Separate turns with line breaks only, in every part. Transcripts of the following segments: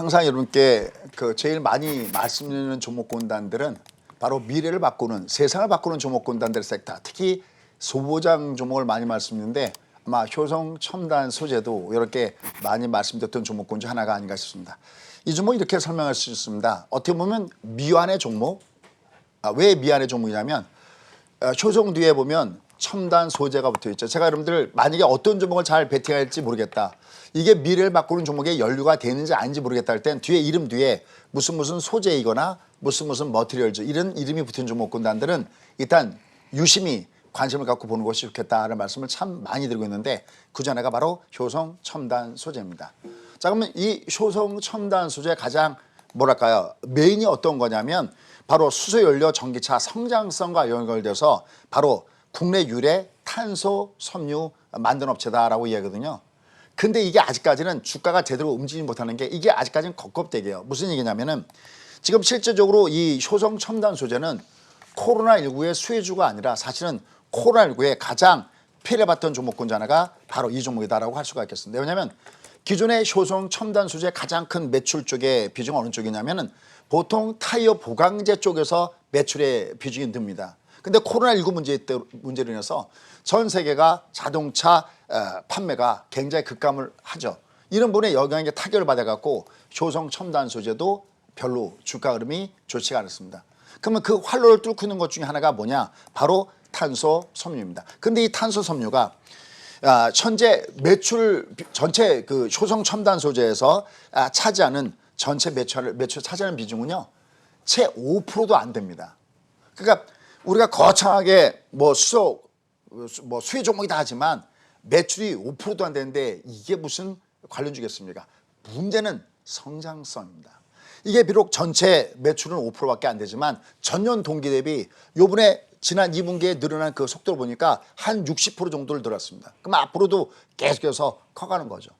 항상 여러분께 제일 많이 말씀드리는 종목군단들은 바로 미래를 바꾸는, 세상을 바꾸는 종목군단들 섹터, 특히 소보장 종목을 많이 말씀드리는데 아마 효성 첨단 소재도 이렇게 많이 말씀드렸던 종목군 중 하나가 아닌가 싶습니다. 이 종목 이렇게 설명할 수 있습니다. 어떻게 보면 미완의 종목, 왜 미완의 종목이냐면 효성 뒤에 보면 첨단 소재가 붙어 있죠. 제가 여러분들 만약에 어떤 종목을 잘 베팅할지 모르겠다, 이게 미래를 바꾸는 종목에 연루가 되는지 아닌지 모르겠다 할 땐 뒤에 이름 뒤에 무슨 소재이거나 무슨 머티리얼즈 이런 이름이 붙은 종목군단들은 일단 유심히 관심을 갖고 보는 것이 좋겠다는 말씀을 참 많이 드리고 있는데 그 중 하나가 바로 효성 첨단 소재입니다. 자, 그러면 이 효성 첨단 소재의 가장 뭐랄까요, 메인이 어떤 거냐면 바로 수소연료 전기차 성장성과 연결돼서 바로 국내 유례 탄소 섬유 만드는 업체다라고 이야기하거든요. 근데 이게 아직까지는 주가가 제대로 움직이지 못하는 게 이게 아직까지는 겁겁대게요. 무슨 얘기냐면은 지금 실질적으로 이 효성 첨단 소재는 코로나19의 수혜주가 아니라 사실은 코로나19의 가장 피해를 봤던 종목군 중 하나가 바로 이 종목이다라고 할 수가 있겠습니다. 왜냐하면 기존의 효성 첨단 소재의 가장 큰 매출 쪽의 비중은 어느 쪽이냐면은 보통 타이어 보강제 쪽에서 매출의 비중이 듭니다. 근데 코로나19 문제로 인해서 전 세계가 자동차 판매가 굉장히 급감을 하죠. 이런 부분에 영향에 타격을 받아갖고 효성 첨단 소재도 별로 주가 흐름이 좋지가 않았습니다. 그러면 그 활로를 뚫고 있는 것 중에 하나가 뭐냐? 바로 탄소 섬유입니다. 근데 이 탄소 섬유가 현재 매출 전체 그 효성 첨단 소재에서 차지하는 전체 매출 차지하는 비중은요, 채 5%도 안 됩니다. 그러니까 우리가 거창하게 수혜 종목이다 하지만 매출이 5%도 안 되는데 이게 무슨 관련주겠습니까? 문제는 성장성입니다. 이게 비록 전체 매출은 5%밖에 안 되지만 전년 동기 대비 요번에 지난 2분기에 늘어난 그 속도를 보니까 한 60% 정도를 늘었습니다. 그럼 앞으로도 계속해서 커가는 거죠.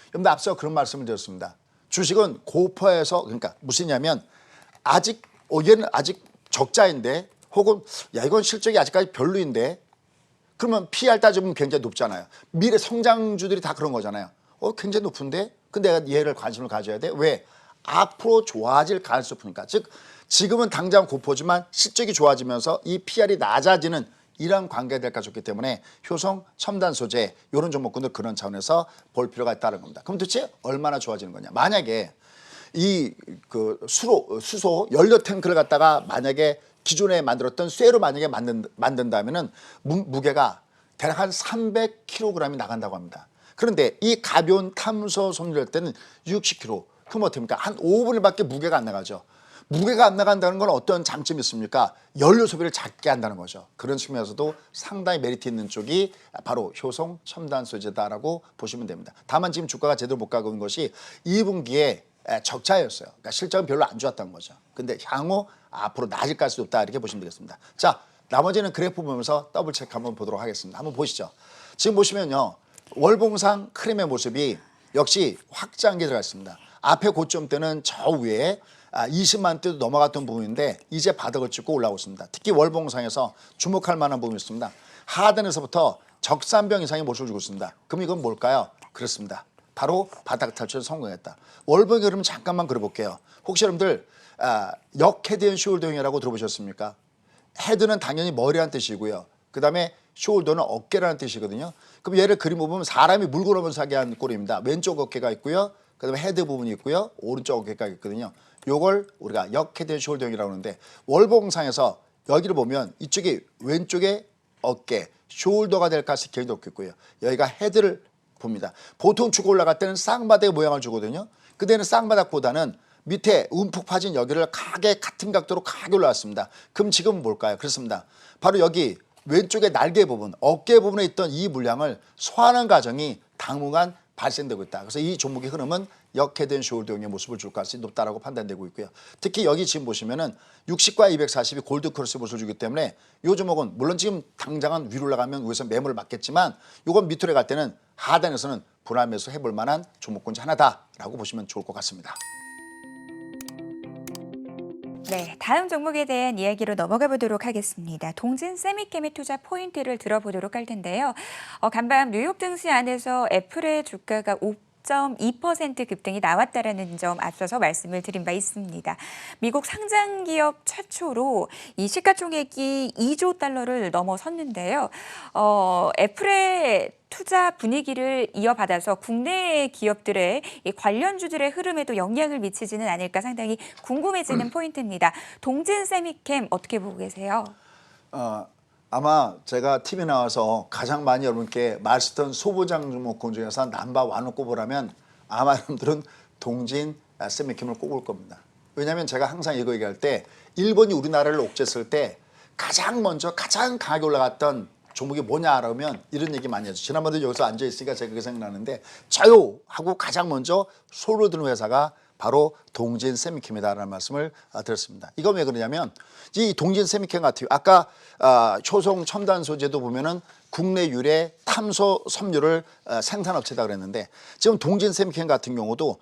여러분들 앞서 그런 말씀을 드렸습니다. 주식은 고퍼에서, 그러니까 무슨냐면 얘는 아직 적자인데 혹은 이건 실적이 아직까지 별로인데 그러면 PR 따지면 굉장히 높잖아요. 미래 성장주들이 다 그런 거잖아요. 굉장히 높은데 근데 내가 얘를 관심을 가져야 돼. 왜? 앞으로 좋아질 가능성이 높으니까. 즉 지금은 당장 고포지만 실적이 좋아지면서 이 PR이 낮아지는 이런 관계가 될 가졌기 때문에 효성 첨단 소재 이런 종목군들 그런 차원에서 볼 필요가 있다는 겁니다. 그럼 도대체 얼마나 좋아지는 거냐? 만약에 이 수소 연료 탱크를 갖다가 만약에 기존에 만들었던 쇠로 만약에 만든다면은 무게가 대략 한 300kg이 나간다고 합니다. 그런데 이 가벼운 탄소 섬유할 때는 60kg. 그럼 어떻습니까? 한 5분의 1밖에 무게가 안 나가죠. 무게가 안 나간다는 건 어떤 장점이 있습니까? 연료 소비를 작게 한다는 거죠. 그런 측면에서도 상당히 메리트 있는 쪽이 바로 효성 첨단 소재다라고 보시면 됩니다. 다만 지금 주가가 제대로 못 가고 있는 것이 2분기에 적자였어요. 그러니까 실적은 별로 안 좋았다는 거죠. 근데 향후 앞으로 낮을 가능성이 높다 이렇게 보시면 되겠습니다. 자, 나머지는 그래프 보면서 더블 체크 한번 보도록 하겠습니다. 한번 보시죠. 지금 보시면요, 월봉상 흐름의 모습이 역시 확장기에 들어가 있습니다. 앞에 고점 때는 저 위에 20만 대도 넘어갔던 부분인데 이제 바닥을 찍고 올라오고 있습니다. 특히 월봉상에서 주목할 만한 부분이 있습니다. 하단에서부터 적산병 이상의 모습을 주고 있습니다. 그럼 이건 뭘까요? 그렇습니다. 바로 바닥 탈출에 성공했다. 월봉의 흐름 잠깐만 그려볼게요. 혹시 여러분들 역헤드 앤 숄더형이라고 들어보셨습니까? 헤드는 당연히 머리란 뜻이고요. 그 다음에 숄더는 어깨라는 뜻이거든요. 그럼 얘를 그림 보면 사람이 물고 넘어서 하게 한 꼴입니다. 왼쪽 어깨가 있고요. 그 다음에 헤드 부분이 있고요. 오른쪽 어깨가 있거든요. 요걸 우리가 역헤드 앤 숄더형이라고 하는데 월봉상에서 여기를 보면 이쪽이 왼쪽에 어깨, 숄더가 될 가능성이 굉장히 높겠고요. 여기가 헤드를 봅니다. 보통 쭉 올라갈 때는 쌍바닥의 모양을 주거든요. 그때는 쌍바닥보다는 밑에 움푹 파진 여기를 같은 각도로 가게 올라왔습니다. 그럼 지금 뭘까요? 그렇습니다. 바로 여기 왼쪽의 날개 부분, 어깨 부분에 있던 이 물량을 소화하는 과정이 당분간 발생되고 있다. 그래서 이 종목의 흐름은 역헤드 앤 숄더형의 모습을 줄 가능성이 높다라고 판단되고 있고요. 특히 여기 지금 보시면은 60과 240이 골드 크로스 모습을 주기 때문에 이 종목은 물론 지금 당장은 위로 올라가면 위에서 매물을 맞겠지만 이건 밑으로 갈 때는 하단에서는 분할 매수 해볼 만한 종목군 중 하나다라고 보시면 좋을 것 같습니다.
네, 다음 종목에 대한 이야기로 넘어가 보도록 하겠습니다. 동진 세미케미 투자 포인트를 들어보도록 할 텐데요. 간밤 뉴욕 증시 안에서 애플의 주가가 4.2% 급등이 나왔다라는 점 앞서서 말씀을 드린 바 있습니다. 미국 상장 기업 최초로 이 시가총액이 2조 달러를 넘어섰는데요. 애플의 투자 분위기를 이어받아서 국내 기업들의 이 관련주들의 흐름에도 영향을 미치지는 않을까 상당히 궁금해지는 포인트입니다. 동진 세미캠 어떻게 보고 계세요?
아마 제가 TV 나와서 가장 많이 여러분께 말씀드린 소보장 종목군 중에서 넘버 원을 꼽으라면 아마 여러분들은 동진 세미캠을 꼽을 겁니다. 왜냐하면 제가 항상 이거 얘기할 때 일본이 우리나라를 옥죄했을 때 가장 먼저 가장 강하게 올라갔던 종목이 뭐냐 그러면 이런 얘기 많이 하죠. 지난번에 여기서 앉아있으니까 제가 그게 생각나는데 저요 하고 가장 먼저 소를 드는 회사가 바로 동진 세미캠이다라는 말씀을 드렸습니다. 이건 왜 그러냐면 이 동진 세미캠 같은 경우 아까 효성 첨단 소재도 보면은 국내 유래 탐소 섬유를 생산업체다 그랬는데 지금 동진 세미캠 같은 경우도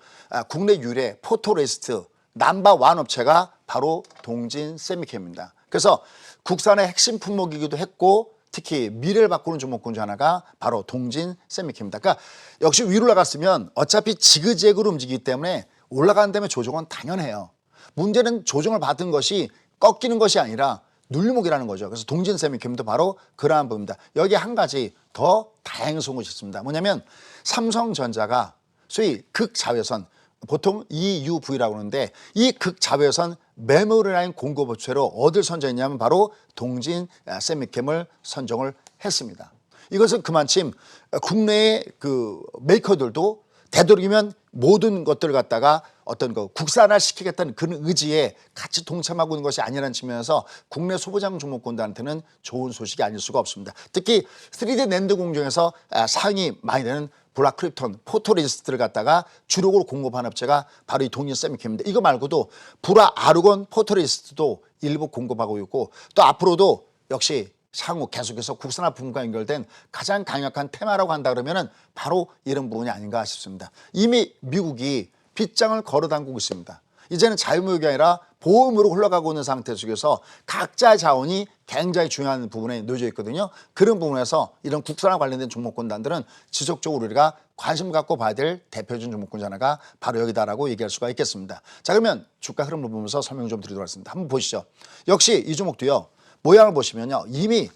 국내 유래 포토레시스트 넘버 원 업체가 바로 동진 세미캠입니다. 그래서 국산의 핵심 품목이기도 했고 특히 미래를 바꾸는 종목군 중 하나가 바로 동진 세미캠입니다. 그러니까 역시 위로 올라갔으면 어차피 지그재그로 움직이기 때문에 올라가는 다음에 조정은 당연해요. 문제는 조정을 받은 것이 꺾이는 것이 아니라 눌림목이라는 거죠. 그래서 동진 세미캠도 바로 그러한 부분입니다. 여기에 한 가지 더 다행스러운 것이 있습니다. 뭐냐면 삼성전자가 소위 극자외선 보통 EUV라고 하는데 이 극자외선 메모리 라인 공급 업체로 어딜 선정했냐면 바로 동진 세미캠을 선정을 했습니다. 이것은 그만큼 국내의 그 메이커들도 되도록이면 모든 것들을 갖다가 어떤 거 국산화 시키겠다는 그런 의지에 같이 동참하고 있는 것이 아니라는 측면에서 국내 소보장 종목군들한테는 좋은 소식이 아닐 수가 없습니다. 특히 3D 낸드 공정에서 상위 많이 되는 블라크립톤, 포토레지스트를 갖다가 주력으로 공급하는 업체가 바로 이 동진 세미캠인데 이거 말고도 불화 아르곤 포토레지스트도 일부 공급하고 있고 또 앞으로도 역시 향후 계속해서 국산화 부분과 연결된 가장 강력한 테마라고 한다 그러면은 바로 이런 부분이 아닌가 싶습니다. 이미 미국이 빗장을 걸어 담그고 있습니다. 이제는 자유무역이 아니라 보험으로 흘러가고 있는 상태 속에서 각자 자원이 굉장히 중요한 부분에 놓여져 있거든요. 그런 부분에서 이런 국산화 관련된 종목군단들은 지속적으로 우리가 관심 갖고 봐야 될 대표적인 종목군 중 하나가 바로 여기다라고 얘기할 수가 있겠습니다. 자, 그러면 주가 흐름을 보면서 설명 좀 드리도록 하겠습니다. 한번 보시죠. 역시 이 종목도요. 모양을 보시면요. 이미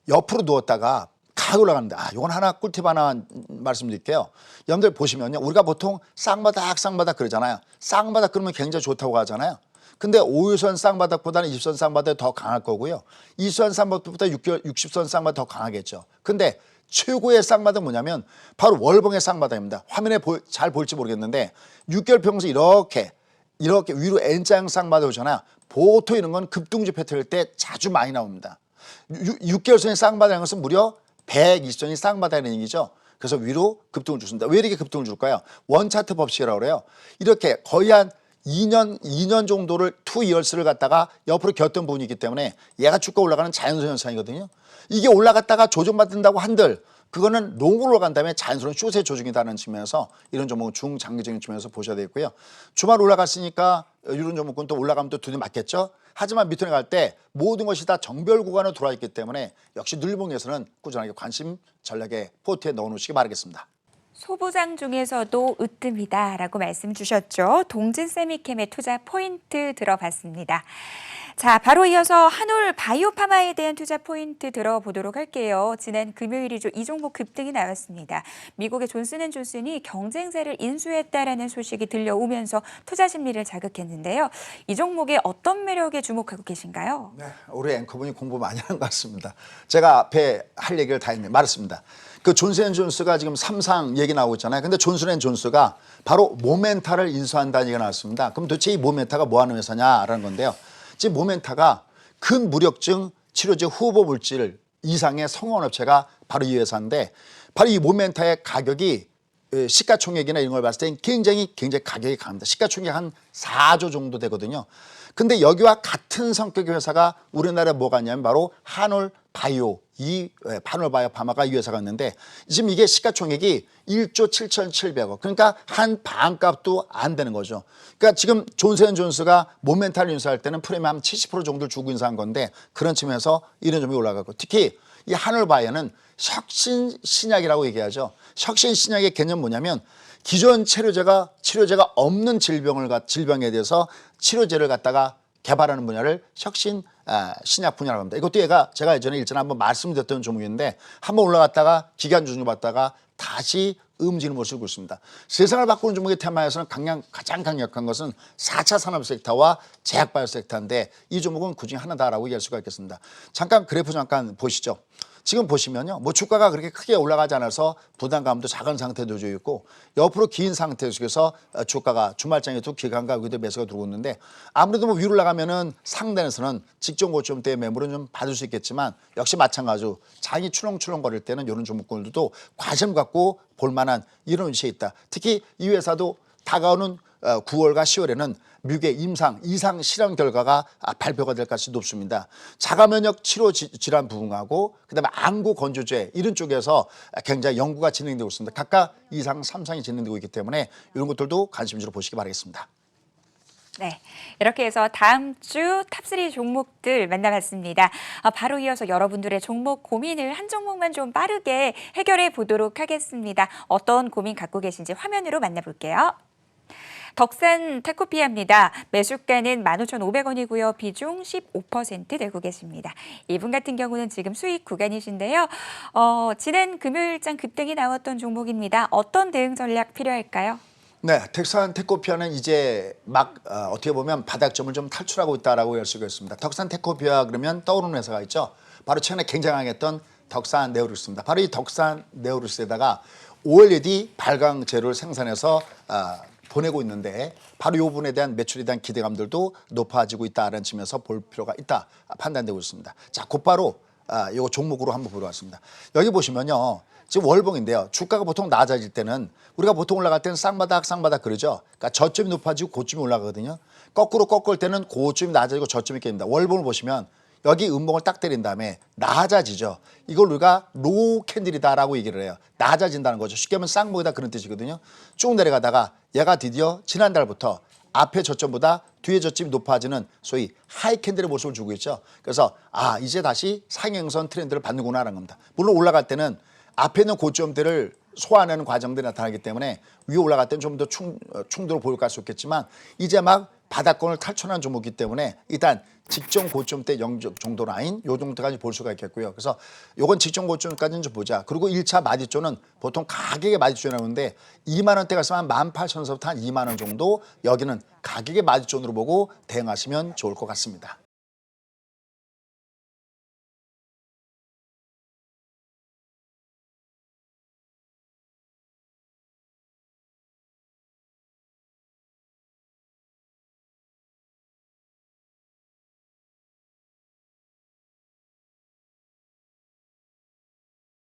옆으로 누웠다가 가격 올라가는데 이건 하나 꿀팁 하나 말씀드릴게요. 여러분들 보시면요. 우리가 보통 쌍바닥 그러잖아요. 쌍바닥 그러면 굉장히 좋다고 하잖아요. 근데 5유선 쌍바닥보다는 20선 쌍바닥이 더 강할 거고요. 2선 쌍바닥보다 60선 쌍바닥이 더 강하겠죠. 근데 최고의 쌍바닥은 뭐냐면 바로 월봉의 쌍바닥입니다. 화면에 잘 보일지 모르겠는데 6개월 평소 이렇게 위로 N자형 쌍바닥 오잖아요. 보통 이런 건 급등주 패턴일 때 자주 많이 나옵니다. 6개월선의 쌍바닥인 것은 무려 120선이 쌍바닥이라는 얘기죠. 그래서 위로 급등을 줍니다. 왜 이렇게 급등을 줄까요? 원차트 법칙이라고 그래요. 이렇게 거의 한 2년 정도를 2years를 갖다가 옆으로 겼던 부분이 있기 때문에 얘가 주가 올라가는 자연스러운 현상이거든요. 이게 올라갔다가 조정받는다고 한들 그거는 롱으로 올라간 다음에 자연스러운 숏의 조정이다라는 측면에서 이런 종목은 중장기적인 측면에서 보셔야 되고요. 주말 올라갔으니까 이런 종목은 또 올라가면 또 두뇌 맞겠죠. 하지만 밑으로 갈 때 모든 것이 다 정별 구간으로 들어와 있기 때문에 역시 눌림목에서는 꾸준하게 관심 전략의 포트에 넣어놓으시기 바라겠습니다.
소보장 중에서도 으뜸이다라고 말씀 주셨죠. 동진 세미캠의 투자 포인트 들어봤습니다. 자, 바로 이어서 한올 바이오파마에 대한 투자 포인트 들어보도록 할게요. 지난 금요일이죠. 이 종목 급등이 나왔습니다. 미국의 존슨앤존슨이 경쟁사를 인수했다라는 소식이 들려오면서 투자 심리를 자극했는데요. 이 종목의 어떤 매력에 주목하고 계신가요?
네, 우리 앵커분이 공부 많이 하는 것 같습니다. 제가 앞에 할 얘기를 다 말했습니다. 그 존슨앤존스가 지금 3상 얘기 나오고 있잖아요. 근데 존슨앤존스가 바로 모멘타를 인수한다는 얘기가 나왔습니다. 그럼 도대체 이 모멘타가 뭐 하는 회사냐라는 건데요. 지금 모멘타가 근무력증 치료제 후보 물질 이상의 성원업체가 바로 이 회사인데 바로 이 모멘타의 가격이 시가총액이나 이런 걸 봤을 때 굉장히 가격이 강합니다. 시가총액 한 4조 정도 되거든요. 근데 여기와 같은 성격의 회사가 우리나라에 뭐가 있냐면 바로 한올 바이오, 한올 바이오파마가 이 회사가 있는데 지금 이게 시가총액이 1조 7,700억. 그러니까 한 반값도 안 되는 거죠. 그러니까 지금 존슨앤존스가 모멘타를 인수할 때는 프리미엄 한 70% 정도를 주고 인수한 건데 그런 측면에서 이런 점이 올라가고 특히 이 한올 바이오는 혁신 신약이라고 얘기하죠. 혁신 신약의 개념 뭐냐면 기존 치료제가 없는 질병에 대해서 치료제를 갖다가 개발하는 분야를 혁신 신약 분야라고 합니다. 이것도 제가 예전에 일전에 한번 말씀드렸던 종목인데 한번 올라갔다가 기간 조정 받다가 다시 움직이는 모습을 보였습니다. 세상을 바꾸는 종목의 테마에서는 가장 강력한 것은 4차 산업 섹터와 제약바이오 섹터인데 이 종목은 그중에 하나다라고 얘기할 수가 있겠습니다. 잠깐 그래프 보시죠. 지금 보시면요. 뭐 주가가 그렇게 크게 올라가지 않아서 부담감도 작은 상태도 되어 있고 옆으로 긴 상태 속에서 주가가 주말장에도 기간과 여기도 매수가 들어오고 있는데 아무래도 뭐 위로 나가면은 상단에서는 직전 고점대의 매물은 좀 받을 수 있겠지만 역시 마찬가지로 장이 출렁출렁거릴 때는 이런 종목들도 관심 갖고 볼 만한 이런 위치에 있다. 특히 이 회사도 다가오는 9월과 10월에는 미국의 이상 실험 결과가 발표가 될 가능성이 높습니다. 자가면역 치료 질환 부분하고 그다음에 안구 건조제 이런 쪽에서 굉장히 연구가 진행되고 있습니다. 각각 2상, 3상이 진행되고 있기 때문에 이런 것들도 관심주로 보시기 바라겠습니다.
네, 이렇게 해서 다음 주 탑3 종목들 만나봤습니다. 바로 이어서 여러분들의 종목 고민을 한 종목만 좀 빠르게 해결해 보도록 하겠습니다. 어떤 고민 갖고 계신지 화면으로 만나볼게요. 덕산 테코피아입니다. 매수가는 15,500원이고요. 비중 15% 되고 계십니다. 이분 같은 경우는 지금 수익 구간이신데요. 지난 금요일장 급등이 나왔던 종목입니다. 어떤 대응 전략 필요할까요?
네, 덕산 테코피아는 이제 막 어떻게 보면 바닥점을 좀 탈출하고 있다라고 할 수가 있습니다. 덕산 테코피아 그러면 떠오르는 회사가 있죠. 바로 최근에 굉장히 했던 덕산 네오루스입니다. 바로 이 덕산 네오루스에다가 OLED 발광 재료를 생산해서 보내고 있는데 바로 이 부분에 대한 매출에 대한 기대감들도 높아지고 있다는 측면에서 볼 필요가 있다 판단되고 있습니다. 자, 곧바로 이거 종목으로 한번 보러 왔습니다. 여기 보시면요. 지금 월봉인데요. 주가가 보통 낮아질 때는 우리가 보통 올라갈 때는 쌍바닥 그러죠. 그러니까 저점이 높아지고 고점이 올라가거든요. 거꾸로 꺾을 때는 고점이 낮아지고 저점이 깹니다. 월봉을 보시면 여기 음봉을 딱 때린 다음에 낮아지죠. 이걸 우리가 로우 캔들이다라고 얘기를 해요. 낮아진다는 거죠. 쉽게 하면 쌍봉이다 그런 뜻이거든요. 쭉 내려가다가 얘가 드디어 지난달부터 앞에 저점보다 뒤에 저점이 높아지는 소위 하이 캔들의 모습을 주고 있죠. 그래서 이제 다시 상행선 트렌드를 받는구나라는 겁니다. 물론 올라갈 때는 앞에 있는 고점대를 소화하는 과정들이 나타나기 때문에 위에 올라갈 때는 좀 더 충돌을 보일 수 있겠지만 이제 막 바닥권을 탈출한 종목이기 때문에 일단 직전 고점대 정도 라인 요 정도까지 볼 수가 있겠고요. 그래서 요건 직전 고점까지는 좀 보자. 그리고 1차 마디존은 보통 가격의 마디존이 나오는데 2만 원대가 있으면 18,000원서부터 한 2만 원 정도 여기는 가격의 마디존으로 보고 대응하시면 좋을 것 같습니다.